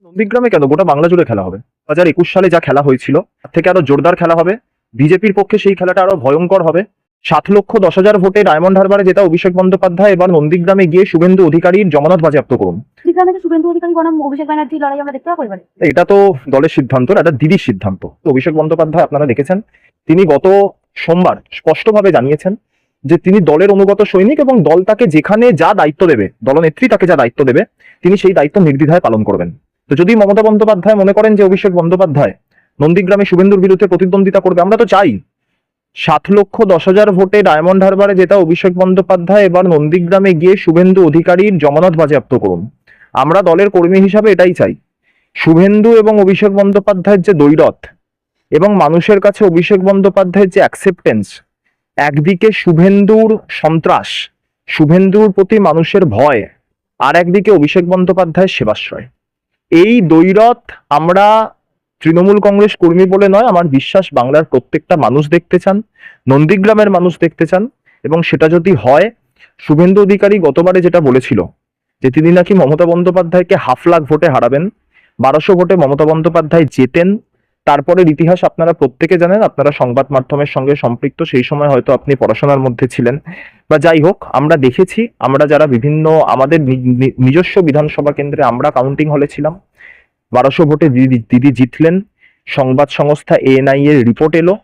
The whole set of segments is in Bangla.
নন্দীগ্রামে কেন, গোটা বাংলা জুড়ে খেলা হবে। 2021 সালে যা খেলা হয়েছিল তার থেকে আরো জোরদার খেলা হবে। বিজেপির পক্ষে সেই খেলাটা আরো ভয়ঙ্কর হবে। 7,10,000 ভোটে ডায়মন্ড হারবারে জেতা অভিষেক বন্দ্যোপাধ্যায় এবার নন্দীগ্রামে গিয়ে শুভেন্দু অধিকারীর জমানত বাজেয়াপ্ত করুন। নন্দীগ্রামে কি শুভেন্দু অধিকারী বনাম অভিষেক ব্যানার্জির লড়াই আমরা দেখতে পাবো এবারে? এটা তো দলের সিদ্ধান্ত, এটা দিদির সিদ্ধান্ত। অভিষেক বন্দ্যোপাধ্যায় আপনারা দেখেছেন, তিনি গত সোমবার স্পষ্টভাবে জানিয়েছেন যে তিনি দলের অনুগত সৈনিক এবং দল তাকে যেখানে যা দায়িত্ব দেবে, দলনেত্রী তাকে যা দায়িত্ব দেবে, তিনি সেই দায়িত্ব নির্দ্বিধায় পালন করবেন। তো যদি মমতা বন্দ্যোপাধ্যায় মনে করেন যে অভিষেক বন্দ্যোপাধ্যায় নন্দীগ্রামে শুভেন্দুর বিরুদ্ধে প্রতিদ্বন্দ্বিতা করবে, আমরা তো চাই 7,10,000 ভোটে ডায়মন্ড হারবারে জেতা অভিষেক বন্দ্যোপাধ্যায় এবার নন্দীগ্রামে গিয়ে শুভেন্দু অধিকারীর জমানত বাজেয়াপ্ত করুন। আমরা দলের কর্মী হিসাবে এটাই চাই। শুভেন্দু এবং অভিষেক বন্দ্যোপাধ্যায়ের যে দ্বৈরথ এবং মানুষের কাছে অভিষেক বন্দ্যোপাধ্যায়ের যে অ্যাকসেপ্টেন্স, একদিকে শুভেন্দুর সন্ত্রাস, শুভেন্দুর প্রতি মানুষের ভয়, আর একদিকে অভিষেক বন্দ্যোপাধ্যায়ের সেবাশ্রয়, এই দ্বৈরথ আমরা তৃণমূল কংগ্রেস কর্মী বলে নয়, আমার বিশ্বাস বাংলার প্রত্যেকটা মানুষ দেখতে চান, নন্দীগ্রামের মানুষ দেখতে চান। এবং সেটা যদি হয়, শুভেন্দু অধিকারী গতবারে যেটা বলেছিল যে তিনি নাকি মমতা বন্দ্যোপাধ্যায়কে 500,000 ভোটে হারাবেন, 1200 ভোটে মমতা বন্দ্যোপাধ্যায় জেতেন। তারপরের ইতিহাস আপনারা প্রত্যেকে জানেন, আপনারা সংবাদ মাধ্যমের সঙ্গে সম্পৃক্ত, সেই সময় হয়তো আপনি পড়াশোনার মধ্যে ছিলেন, বা যাই হোক, আমরা দেখেছি, আমরা যারা বিভিন্ন আমাদের নিজস্ব বিধানসভা কেন্দ্রে আমরা কাউন্টিং হলে ছিলাম, 1200 ভোটে দিদি জিতলেন। সংবাদ সংস্থা ANI এর রিপোর্ট এলো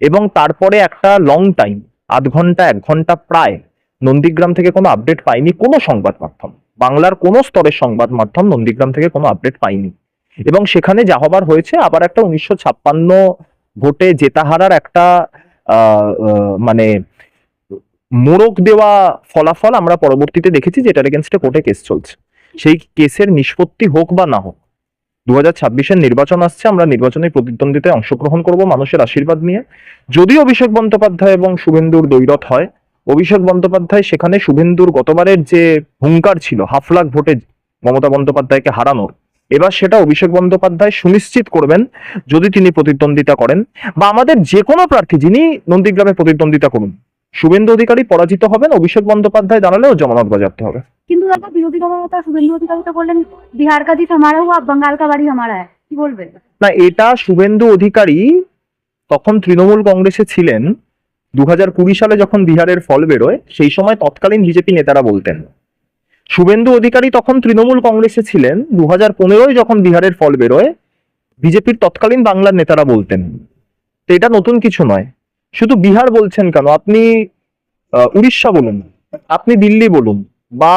এবং তারপরে একটা লং টাইম, 0.5 ঘন্টা 1 ঘন্টা প্রায় নন্দীগ্রাম থেকে কোনো আপডেট পাইনি কোনো সংবাদ মাধ্যম, বাংলার কোনো স্তরের সংবাদ মাধ্যম নন্দীগ্রাম থেকে কোনো আপডেট পাইনি। এবং সেখানে যা হবার হয়েছে, আবার একটা 1956 ভোটে জেতা হারার একটা মানে মোড়ক দেওয়া ফলাফল আমরা পরবর্তীতে দেখেছি, যেটার এগেনস্টে কোর্টে কেস চলছে। সেই কেসের নিষ্পত্তি হোক বা না হোক, 2026-এর নির্বাচন আসছে, আমরা নির্বাচনে প্রতিদ্বন্দ্বিতায় অংশগ্রহণ করব মানুষের আশীর্বাদ নিয়ে। যদি অভিষেক বন্দ্যোপাধ্যায় এবং শুভেন্দুর দ্বৈরথ হয়, অভিষেক বন্দ্যোপাধ্যায় সেখানে শুভেন্দুর গতবারের যে হুঙ্কার ছিল 500,000 ভোটে মমতা বন্দ্যোপাধ্যায়কে হারানোর, এবার সেটা অভিষেক বন্দ্যোপাধ্যায় সুনিশ্চিত করবেন যদি তিনি প্রতিদ্বন্দ্বিতা করেন, বা আমাদের যে কোনো প্রার্থী যিনি নন্দীগ্রামে প্রতিদ্বন্দ্বিতা করুন, শুভেন্দু অধিকারী পরাজিত হবেন, অভিষেক বন্দ্যোপাধ্যায় দাঁড়ালেও জমানত বাজেয়াপ্ত হবে। কিন্তু দাদা বিরোধী দলনেতা শুভেন্দু অধিকারী তো বললেন বিহার কা জিত হামারা হুয়া, বাঙ্গাল কা বাড়ি হামারা হ্যায়, কি বলবেন? না, এটা শুভেন্দু অধিকারী তখন তৃণমূল কংগ্রেসে ছিলেন। 2020 সালে যখন বিহারের ফল বেরোয়, সেই সময় তৎকালীন বিজেপি নেতারা বলতেন। শুভেন্দু অধিকারী তখন তৃণমূল কংগ্রেসে ছিলেন, 2015-য় যখন বিহারের ফল বেরোয়, বিজেপির তৎকালীন বাংলার নেতারা বলতেন। তো এটা নতুন কিছু নয়। শুধু বিহার বলছেন কেন, আপনি উড়িষ্যা বলুন, আপনি দিল্লি বলুন, বা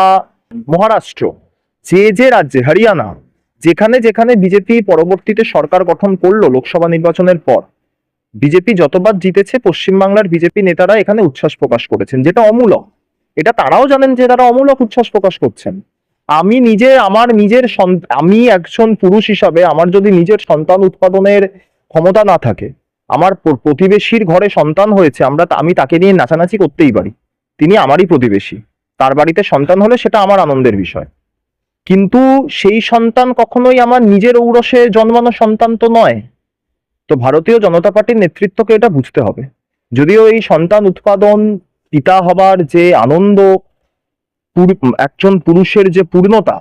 মহারাষ্ট্র, যে রাজ্যে, হরিয়ানা, যেখানে যেখানে বিজেপি পরবর্তীতে সরকার গঠন করলো লোকসভা নির্বাচনের পর, বিজেপি যতবার জিতেছে, পশ্চিমবাংলার বিজেপি নেতারা এখানে উচ্ছ্বাস প্রকাশ করেছেন, যেটা অমূলক। এটা তারাও জানেন যে তারা অমূলক উচ্ছ্বাস প্রকাশ করছেন। আমি নিজে আমি একজন পুরুষ হিসাবে, আমার যদি নিজের সন্তান উৎপাদনের ক্ষমতা না থাকে, আমার প্রতিবেশীর ঘরে সন্তান হয়েছে, আমি তাকে নিয়ে নাচানাচি করতেই পারি, তিনি আমারই প্রতিবেশী, তার বাড়িতে সন্তান হলে সেটা আমার আনন্দের বিষয়। কিন্তু সেই সন্তান কখনোই আমার নিজের ঔরসে জন্মানো সন্তান তো নয়। তো ভারতীয় জনতা পার্টির নেতৃত্বকে এটা বুঝতে হবে। যদিও এই সন্তান উৎপাদন, পিতা হবার যে আনন্দ, একজন পুরুষের যে পূর্ণতা,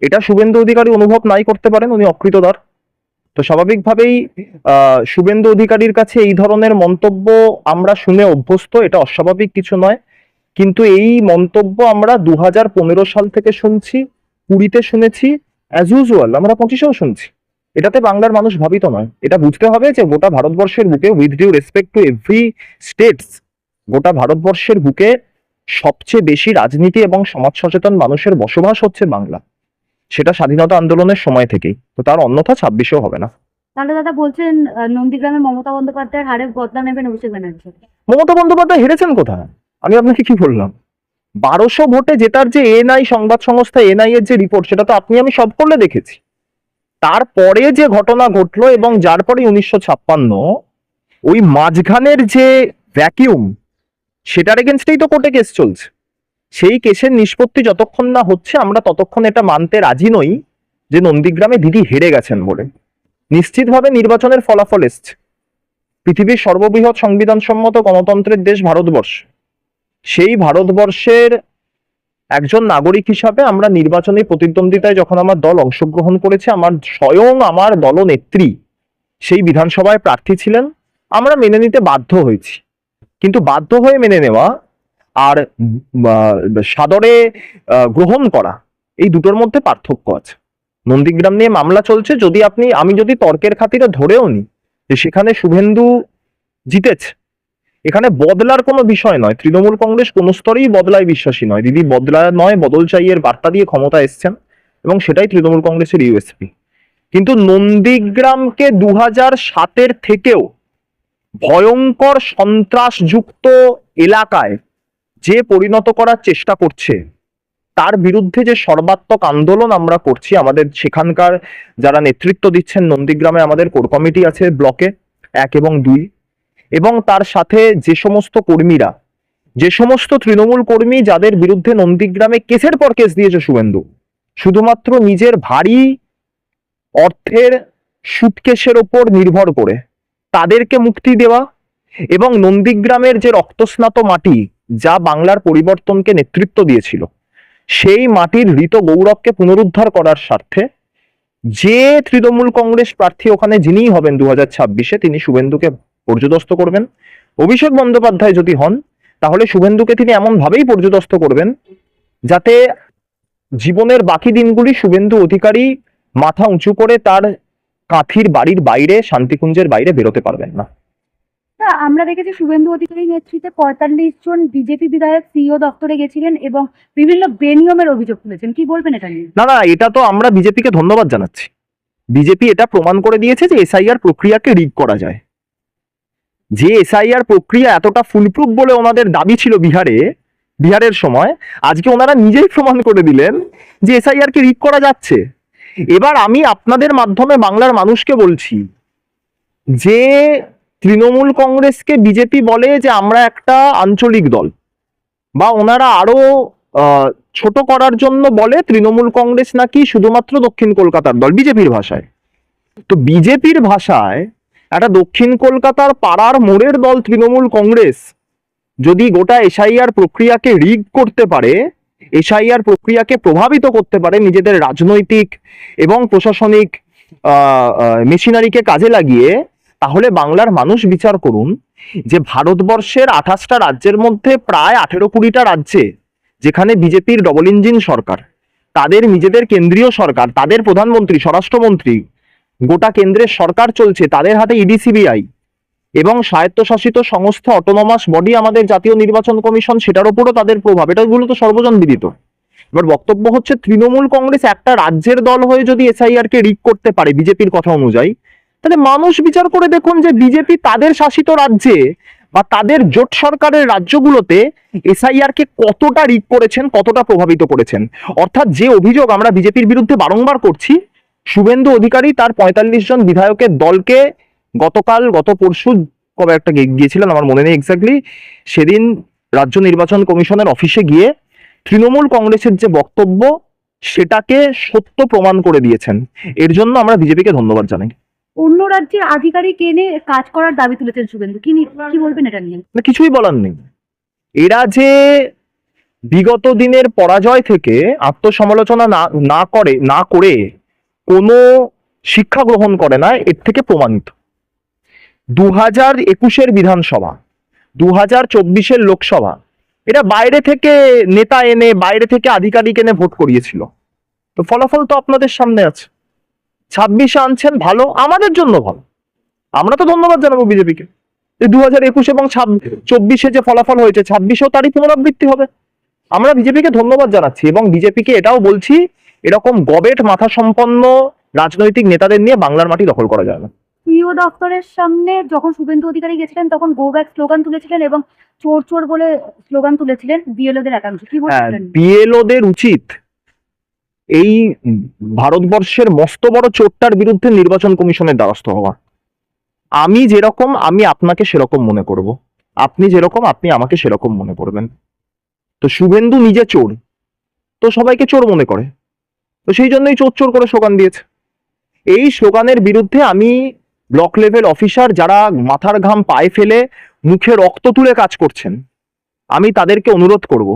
এটা শুভেন্দু অধিকারী অনুভব নাই করতে পারেন, উনি অকৃতদার। তো স্বাভাবিকভাবেই শুভেন্দু অধিকারীর কাছে এই ধরনের মন্তব্য আমরা শুনে অভ্যস্ত, এটা অস্বাভাবিক কিছু নয়। কিন্তু এই মন্তব্য আমরা 2015 সাল থেকে শুনছি, 20-তে শুনেছি, অ্যাজ ইউজুয়াল আমরা 25-এও শুনছি। এটাতে বাংলার মানুষ ভাবিত নয়। এটা বুঝতে হবে যে গোটা ভারতবর্ষের বুকে, with due respect to every states, গোটা ভারতবর্ষের বুকে সবচেয়ে বেশি রাজনীতি এবং সমাজ সচেতন মানুষের বসবাস হচ্ছে বাংলা, সেটা স্বাধীনতা আন্দোলনের সময় থেকেই। তো তার অন্যথা 26-এও হবে না। তাহলে দাদা বলছেন নন্দীগ্রামে মমতা বন্দ্যোপাধ্যায়ের হারের বদলা নেবেন অভিষেক ব্যানার্জি? মমতা বন্দ্যোপাধ্যায় হেরেছেন কোথায়? আমি আপনাকে কি বললাম? 1200 ভোটে জেতার যে ANI সংবাদ সংস্থা ANI এর যে রিপোর্ট, সেটা তো আপনি আমি সব করলে দেখেছি। তারপরে যে ঘটনা ঘটলো এবং যার পরে 1956, ওই মাঝখানের যে ভ্যাকিউম, সেটার এগেনস্টেই তো কোর্টে কেস চলছে। সেই কেসের নিষ্পত্তি যতক্ষণ না হচ্ছে, আমরা ততক্ষণ এটা মানতে রাজি নই যে নন্দীগ্রামে দিদি হেরে গেছেন বলে। নিশ্চিতভাবে নির্বাচনের ফলাফল এসছে। পৃথিবীর সর্ববৃহৎ সংবিধানসম্মত গণতন্ত্রের দেশ ভারতবর্ষ, সেই ভারতবর্ষের একজন নাগরিক হিসাবে আমরা নির্বাচনী প্রতিদ্বন্দ্বিতায় যখন আমার দল অংশগ্রহণ করেছে, আমার স্বয়ং আমার দলনেত্রী সেই বিধানসভায় প্রার্থী ছিলেন, আমরা মেনে নিতে বাধ্য হয়েছি। কিন্তু বাধ্য হয়ে মেনে নেওয়া আর সাদরে গ্রহণ করা, এই দুটোর মধ্যে পার্থক্য আছে। নন্দীগ্রাম নিয়ে মামলা চলছে, যদি আমি যদি তর্কের খাতিরে ধরেও নিই যে সেখানে শুভেন্দু জিতেছে, এখানে বদলার কোনো বিষয় নয়। তৃণমূল কংগ্রেস কোন স্তরেই বদলায় বিশ্বাসী নয়। দিদি বদলা নয়, বদল চাই এর বার্তা দিয়ে ক্ষমতা এসছেন, এবং সেটাই তৃণমূল কংগ্রেসের ইউএসপি। কিন্তু নন্দীগ্রামকে 2007-এর থেকেও ভয়ঙ্কর সন্ত্রাসযুক্ত এলাকায় যে পরিণত করার চেষ্টা করছে, তার বিরুদ্ধে যে সর্বাত্মক আন্দোলন আমরা করছি, আমাদের সেখানকার যারা নেতৃত্ব দিচ্ছেন, নন্দীগ্রামে আমাদের কোর কমিটি আছে ব্লকে 1 এবং 2, এবং তার সাথে যে সমস্ত কর্মীরা, যে সমস্ত তৃণমূল কর্মী যাদের বিরুদ্ধে নন্দীগ্রামে কেসের পর কেস দিয়েছে শুভেন্দু, শুধুমাত্র নিজের ভারী অর্থের সুটকেসের ওপর নির্ভর করে, তাদেরকে মুক্তি দেওয়া, এবং নন্দীগ্রামের যে রক্তস্নাত মাটি যা বাংলার পরিবর্তনকে নেতৃত্ব দিয়েছিল, সেই মাটির ঋত গৌরবকে পুনরুদ্ধার করার স্বার্থে যে তৃণমূল কংগ্রেস প্রার্থী ওখানে যিনিই হবেন 2026-এ, তিনি শুভেন্দুকে পর্যদস্ত করবেন। অভিষেক বন্দ্যোপাধ্যায় যদি হন, তাহলে শুভেন্দুকে তিনি এমন ভাবেই পর্যদস্ত করবেন যাতে জীবনের বাকি দিনগুলি শুভেন্দু অধিকারী মাথা উঁচু করে তার কাঁথির বাড়ির বাইরে, শান্তিকুঞ্জের বাইরে বেরোতে পারবেন না। আমরা দেখেছি শুভেন্দু অধিকারীর নেতৃত্বে 45 জন বিজেপি বিধায়ক সিইও দপ্তরে গেছিলেন এবং বিভিন্ন বেনিয়মের অভিযোগ তুলেছেন। কি বলবেন এটা নিয়ে? না, এটা তো আমরা বিজেপিকে ধন্যবাদ জানাচ্ছি। বিজেপি এটা প্রমাণ করে দিয়েছে যে এসআইআর প্রক্রিয়াকে রিগ করা যায়। যে এসআইআর প্রক্রিয়া এতটা ফুলপ্রুফ বলে ওনাদের দাবি ছিল বিহারের সময়, আজকে ওনারা নিজেই প্রমাণ করে দিলেন যে এসআইআর কে রিগ করা যাচ্ছে। এবার আমি আপনাদের মাধ্যমে বাংলার মানুষকে বলছি যে তৃণমূল কংগ্রেসকে বিজেপি বলে যে আমরা একটা আঞ্চলিক দল, বা ওনারা আরো ছোট করার জন্য বলে তৃণমূল কংগ্রেস নাকি শুধুমাত্র দক্ষিণ কলকাতার দল, বিজেপির ভাষায়। তো বিজেপির ভাষায় একটা দক্ষিণ কলকাতার পাড়ার মোড়ের দল তৃণমূল কংগ্রেস যদি গোটা এসআইআর প্রক্রিয়াকে রিগ করতে পারে, এসআইআর প্রক্রিয়াকে প্রভাবিত করতে পারে নিজেদের রাজনৈতিক এবং প্রশাসনিক মেশিনারিকে কাজে লাগিয়ে, তাহলে বাংলার মানুষ বিচার করুন যে ভারতবর্ষের 28টা রাজ্যের মধ্যে প্রায় 18-20টা রাজ্যে যেখানে বিজেপির ডবল ইঞ্জিন সরকার, তাদের নিজেদের কেন্দ্রীয় সরকার, তাদের প্রধানমন্ত্রী, স্বরাষ্ট্রমন্ত্রী, গোটা কেন্দ্রের সরকার চলছে, তাদের হাতে ইডি সিবিআই এবং স্বায়ত্তশাসিত সংস্থা অটোনমাস বডি আমাদের জাতীয় নির্বাচন কমিশন, সেটার উপরও তাদের প্রভাব, এটাগুলো তো সর্বজন বিদিত। এবার বক্তব্য হচ্ছে তৃণমূল কংগ্রেস একটা রাজ্যের দল হয়ে যদি এসআইআর কে রিগ করতে পারে বিজেপির কথা অনুযায়ী, তাহলে মানুষ বিচার করে দেখুন যে বিজেপি তাদের শাসিত রাজ্যে বা তাদের জোট সরকারের রাজ্যগুলোতে এসআইআর কে কতটা রিগ করেছেন, কতটা প্রভাবিত করেছেন। অর্থাৎ যে অভিযোগ আমরা বিজেপির বিরুদ্ধে বারংবার করছি, শুভেন্দু অধিকারী তার 45 জন বিধায়কের দলকে গত পরশু কবে একটা গিয়েছিলেন আমার মনে নেই এক্স্যাক্টলি, সেদিন রাজ্য নির্বাচন কমিশনের অফিসে গিয়ে তৃণমূল কংগ্রেসের যে বক্তব্য সেটাকে সত্য প্রমাণ করে দিয়েছেন। এর জন্য আমরা বিজেপিকে ধন্যবাদ জানাই। অন্য রাজ্যের আধিকারিক এনে কাজ করার দাবি তুলেছেন শুভেন্দু, কি বলবেন এটা নিয়ে? না, কিছুই বলার নেই। এরা যে বিগত দিনের পরাজয় থেকে আত্মসমালোচনা না করে কোনো শিক্ষা গ্রহণ করে না, এর থেকে প্রমাণিত। 2021-এর বিধানসভা, 2024-এর লোকসভা, এটা বাইরে থেকে নেতা এনে, বাইরে থেকে আধিকারিক এনে ভোট করিয়েছিল। তো ফলাফল তো আপনাদের সামনে আছে। 26-এ আনছেন, ভালো, আমাদের জন্য ভালো, আমরা তো ধন্যবাদ জানাবো বিজেপিকে। 2021 এবং 24-এ যে ফলাফল হয়েছে, 26-এও তারই পুনরাবৃত্তি হবে। আমরা বিজেপিকে ধন্যবাদ জানাচ্ছি এবং বিজেপিকে এটাও বলছি, এরকম গবেট মাথা সম্পন্ন রাজনৈতিক নেতাদের নিয়ে বাংলার মাটি দখল করা যায় না। সিইও দপ্তরের সামনে যখন শুভেন্দু অধিকারী গেছিলেন তখন গো ব্যাক স্লোগান তুলেছিলেন এবং চোর চোর বলে স্লোগান তুলেছিলেন বিএলওদের একাংশ। কি বলছেন? বিএলওদের উচিত এই ভারতবর্ষের মস্ত বড় চোরটার বিরুদ্ধে নির্বাচন কমিশনের দ্বারস্থ হওয়া। আমি যেরকম, আমি আপনাকে সেরকম মনে করব, আপনি যেরকম, আপনি আমাকে সেরকম মনে করবেন। তো শুভেন্দু নিজে চোর, তো সবাইকে চোর মনে করে, তো সেই জন্যই চোর চোর করে স্লোগান দিয়েছে। এই স্লোগানের বিরুদ্ধে আমি ব্লক লেভেল অফিসার যারা মাথার ঘাম পায়ে ফেলে মুখে রক্ত তুলে কাজ করছেন, আমি তাদেরকে অনুরোধ করব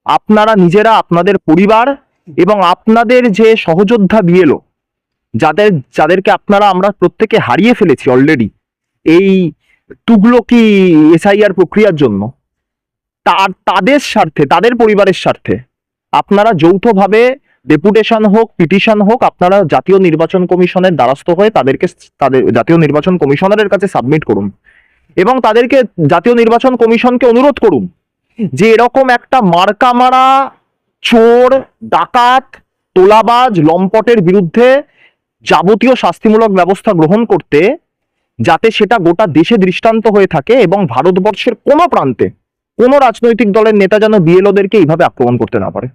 আপনারা নিজেরা, আপনাদের পরিবার এবং আপনাদের যে সহযোদ্ধা বিএলও যাদেরকে আমরা প্রত্যেকে হারিয়ে ফেলেছি অলরেডি এই তুগলকি এসআইআর প্রক্রিয়ার জন্য, তাদের স্বার্থে, তাদের পরিবারের স্বার্থে আপনারা যৌথভাবে ডেপুটেশন হোক, পিটিশন হোক, আপনারা জাতীয় নির্বাচন কমিশনের দ্বারস্থ হয়ে তাদের জাতীয় নির্বাচন কমিশনারের কাছে সাবমিট করুন এবং তাদেরকে, জাতীয় নির্বাচন কমিশনকে অনুরোধ করুন যে এরকম একটা মার্কা মারা চোর, ডাকাত, তোলাবাজ, লম্পটের বিরুদ্ধে যাবতীয় শাস্তিমূলক ব্যবস্থা গ্রহণ করতে, যাতে সেটা গোটা দেশে দৃষ্টান্ত হয়ে থাকে এবং ভারতবর্ষের কোনো প্রান্তে কোনো রাজনৈতিক দলের নেতা যেন বিএলওদেরকে এইভাবে আক্রমণ করতে না পারে।